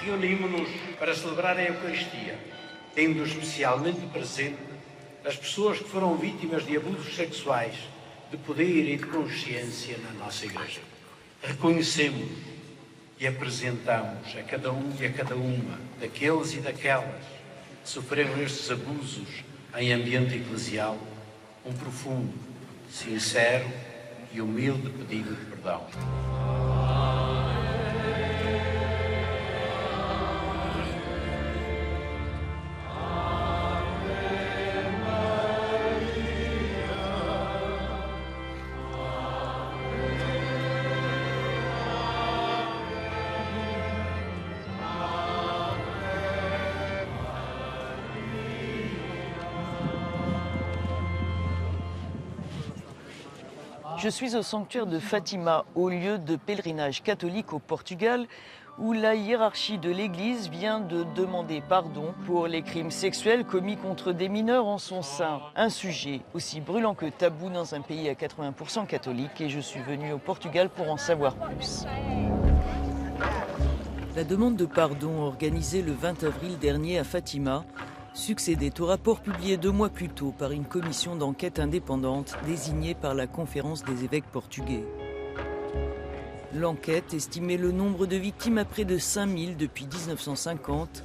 Reunimos-nos para celebrar a Eucaristia, tendo especialmente presente as pessoas que foram vítimas de abusos sexuais, de poder e de consciência na nossa Igreja. Reconhecemos e apresentamos a cada um e a cada uma daqueles e daquelas que sofreram estes abusos em ambiente eclesial um profundo, sincero e humilde pedido de perdão. Je suis au sanctuaire de Fatima, au lieu de pèlerinage catholique au Portugal, où la hiérarchie de l'Église vient de demander pardon pour les crimes sexuels commis contre des mineurs en son sein. Un sujet aussi brûlant que tabou dans un pays à 80% catholique, et je suis venue au Portugal pour en savoir plus. La demande de pardon organisée le 20 avril dernier à Fatima succédait au rapport publié 2 mois plus tôt par une commission d'enquête indépendante désignée par la Conférence des évêques portugais. L'enquête estimait le nombre de victimes à près de 5000 depuis 1950,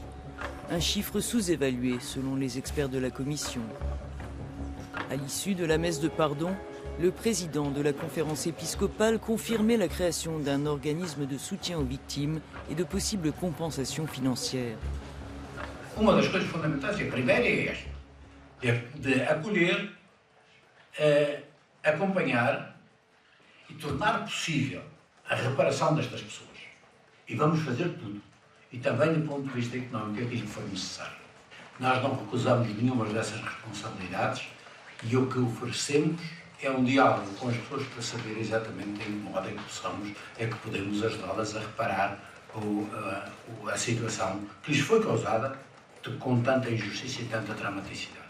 un chiffre sous-évalué selon les experts de la commission. À l'issue de la messe de pardon, le président de la conférence épiscopale confirmait la création d'un organisme de soutien aux victimes et de possibles compensations financières. Uma das coisas fundamentais, a primeira é esta, é de acolher, acompanhar e tornar possível a reparação destas pessoas. E vamos fazer tudo. E também do ponto de vista económico, aquilo que for necessário. Nós não recusamos nenhuma dessas responsabilidades e o que oferecemos é um diálogo com as pessoas para saber exatamente em que modo é que possamos, é que podemos ajudá-las a reparar a situação que lhes foi causada com tanta injustiça e tanta dramaticidade.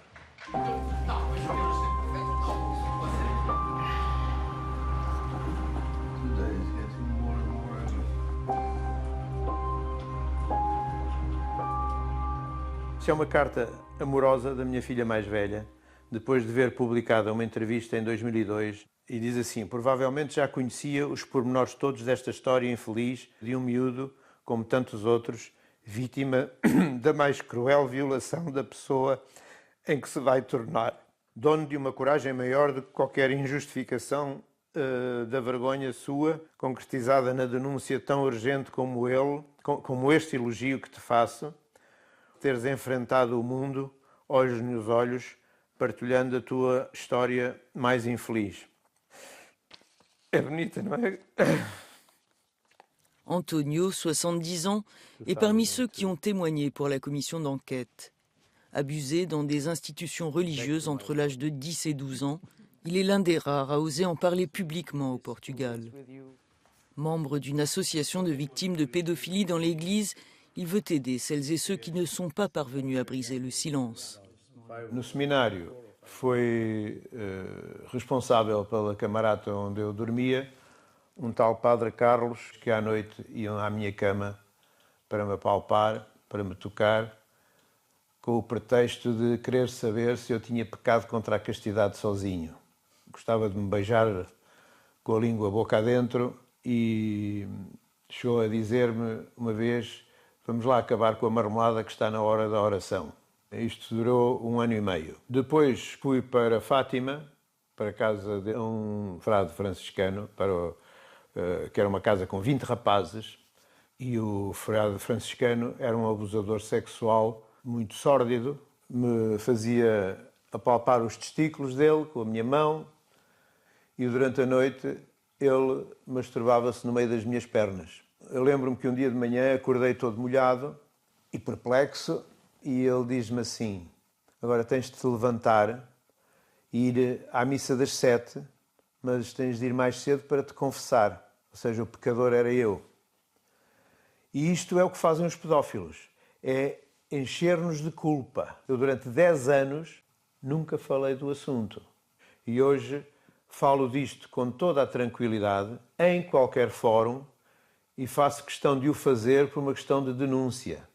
Isto é uma carta amorosa da minha filha mais velha, depois de ver publicada uma entrevista em 2002, e diz assim: provavelmente já conhecia os pormenores todos desta história infeliz de um miúdo, como tantos outros, vítima da mais cruel violação da pessoa em que se vai tornar, dono de uma coragem maior do que qualquer injustificação da vergonha sua, concretizada na denúncia tão urgente como este elogio que te faço, teres enfrentado o mundo, olhos nos olhos, partilhando a tua história mais infeliz. É bonita, não é? Antonio, 70 ans, est parmi ceux qui ont témoigné pour la commission d'enquête. Abusé dans des institutions religieuses entre l'âge de 10 et 12 ans, il est l'un des rares à oser en parler publiquement au Portugal. Membre d'une association de victimes de pédophilie dans l'Église, il veut aider celles et ceux qui ne sont pas parvenus à briser le silence. No seminário foi responsável pela camarata onde eu dormia um tal Padre Carlos, que à noite iam à minha cama para me apalpar, para me tocar, com o pretexto de querer saber se eu tinha pecado contra a castidade sozinho. Gostava de me beijar com a língua boca adentro e chegou a dizer-me uma vez: vamos lá acabar com a marmelada que está na hora da oração. Isto durou 1 ano e meio. Depois fui para Fátima, para a casa de um frade franciscano, que era uma casa com 20 rapazes, e o frade franciscano era um abusador sexual muito sórdido, me fazia apalpar os testículos dele com a minha mão e durante a noite ele masturbava-se no meio das minhas pernas. Eu lembro-me que um dia de manhã acordei todo molhado e perplexo e ele diz-me assim: agora tens de te levantar e ir à missa das 7, mas tens de ir mais cedo para te confessar. Ou seja, o pecador era eu. E isto é o que fazem os pedófilos, é encher-nos de culpa. Eu durante 10 anos nunca falei do assunto. E hoje falo disto com toda a tranquilidade, em qualquer fórum, e faço questão de o fazer por uma questão de denúncia,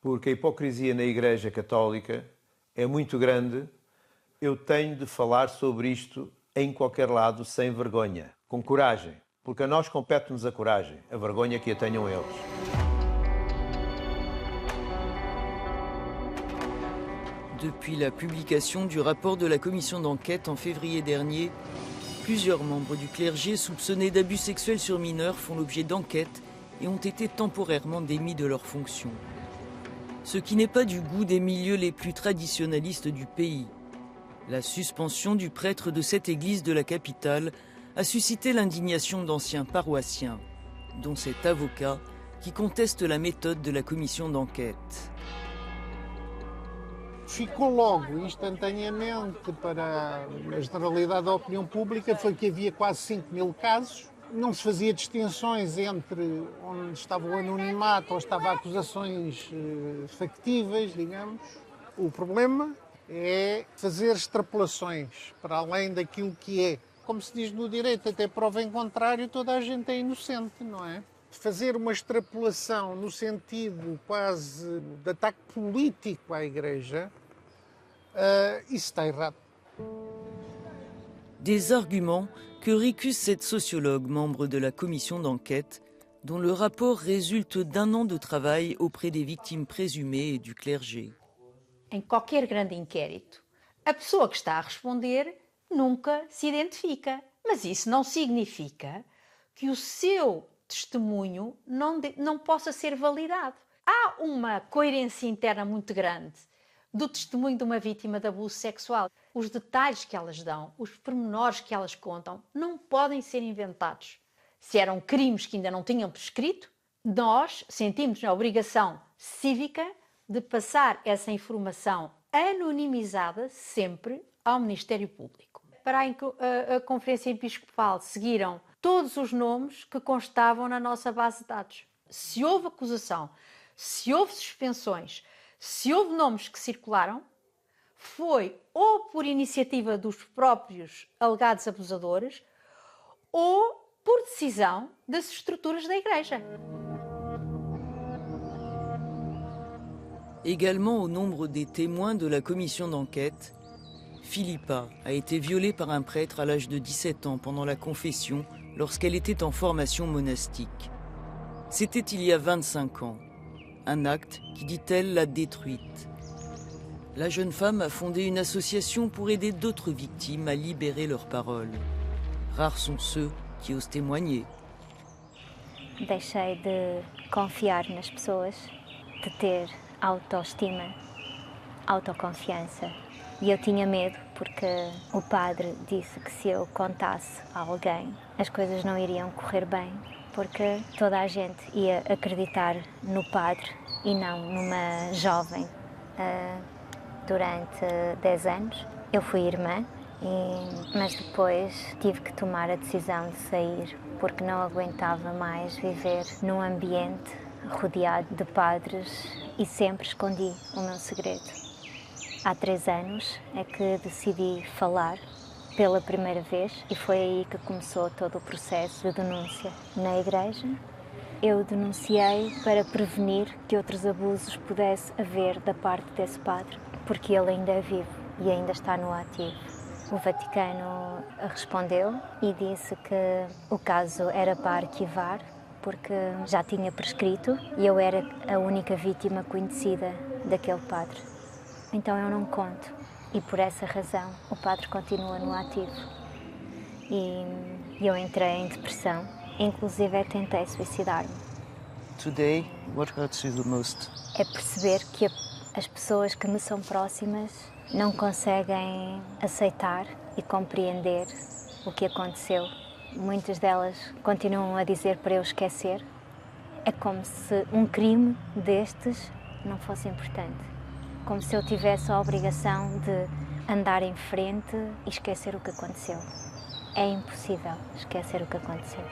porque a hipocrisia na Igreja Católica é muito grande. Eu tenho de falar sobre isto em qualquer lado, sem vergonha, com coragem, porque a nós compete-nos a coragem, a vergonha que a tenham eles. Depuis la publication du rapport de la commission d'enquête en février dernier, plusieurs membres du clergé soupçonnés d'abus sexuels sur mineurs font l'objet d'enquêtes et ont été temporairement démis de leurs fonctions. Ce qui n'est pas du goût des milieux les plus traditionnalistes du pays. La suspension du prêtre de cette église de la capitale a suscité l'indignation d'anciens paroissiens, dont cet avocat qui conteste la méthode de la commission d'enquête. Ficou logo, instantaneamente, para a generalidade da opinião pública, foi que havia quase 5.000 casos. Não se fazia distinções entre onde estava o anonimato ou estava acusações factíveis, digamos. O problema é fazer extrapolações para além daquilo que é. Como se diz no direito, até prova em contrário, toda a gente é inocente, não é? Fazer uma extrapolação no sentido quase de ataque político à Igreja, isso está errado. Des arguments que récuse cette sociologue membre de la commission d'enquête, dont le rapport résulte d'1 an de travail auprès des victimes présumées et du clergé. Em qualquer grande inquérito, a pessoa que está a responder nunca se identifica. Mas isso não significa que o seu testemunho não possa ser validado. Há uma coerência interna muito grande do testemunho de uma vítima de abuso sexual. Os detalhes que elas dão, os pormenores que elas contam, não podem ser inventados. Se eram crimes que ainda não tinham prescrito, nós sentimos a obrigação cívica de passar essa informação anonimizada sempre ao Ministério Público. Para a Conferência Episcopal seguiram todos os nomes que constavam na nossa base de dados. Se houve acusação, se houve suspensões, se houve nomes que circularam, foi ou por iniciativa dos próprios alegados abusadores ou por decisão das estruturas da Igreja. Également au nombre des témoins de la commission d'enquête, Philippa a été violée par un prêtre à l'âge de 17 ans pendant la confession lorsqu'elle était en formation monastique. C'était il y a 25 ans, un acte qui, dit-elle, l'a détruite. La jeune femme a fondé une association pour aider d'autres victimes à libérer leurs paroles. Rares sont ceux qui osent témoigner. Deixei de confiar nas pessoas, de ter autoestima, autoconfiança. E eu tinha medo porque o padre disse que se eu contasse a alguém, as coisas não iriam correr bem, porque toda a gente ia acreditar no padre e não numa jovem. Durante 10 anos eu fui irmã, mas depois tive que tomar a decisão de sair porque não aguentava mais viver num ambiente rodeado de padres e sempre escondi o meu segredo. Há 3 anos é que decidi falar pela primeira vez e foi aí que começou todo o processo de denúncia. Na igreja, eu denunciei para prevenir que outros abusos pudesse haver da parte desse padre, porque ele ainda é vivo e ainda está no ativo. O Vaticano respondeu e disse que o caso era para arquivar, porque já tinha prescrito e eu era a única vítima conhecida daquele padre. Então eu não conto e por essa razão o padre continua no ativo. E eu entrei em depressão, inclusive tentei suicidar-me. Today, what hurts you the most? É perceber que as pessoas que me são próximas não conseguem aceitar e compreender o que aconteceu. Muitas delas continuam a dizer para eu esquecer. É como se um crime destes não fosse importante. Como se eu tivesse a obrigação de andar em frente e esquecer o que aconteceu. É impossível esquecer o que aconteceu.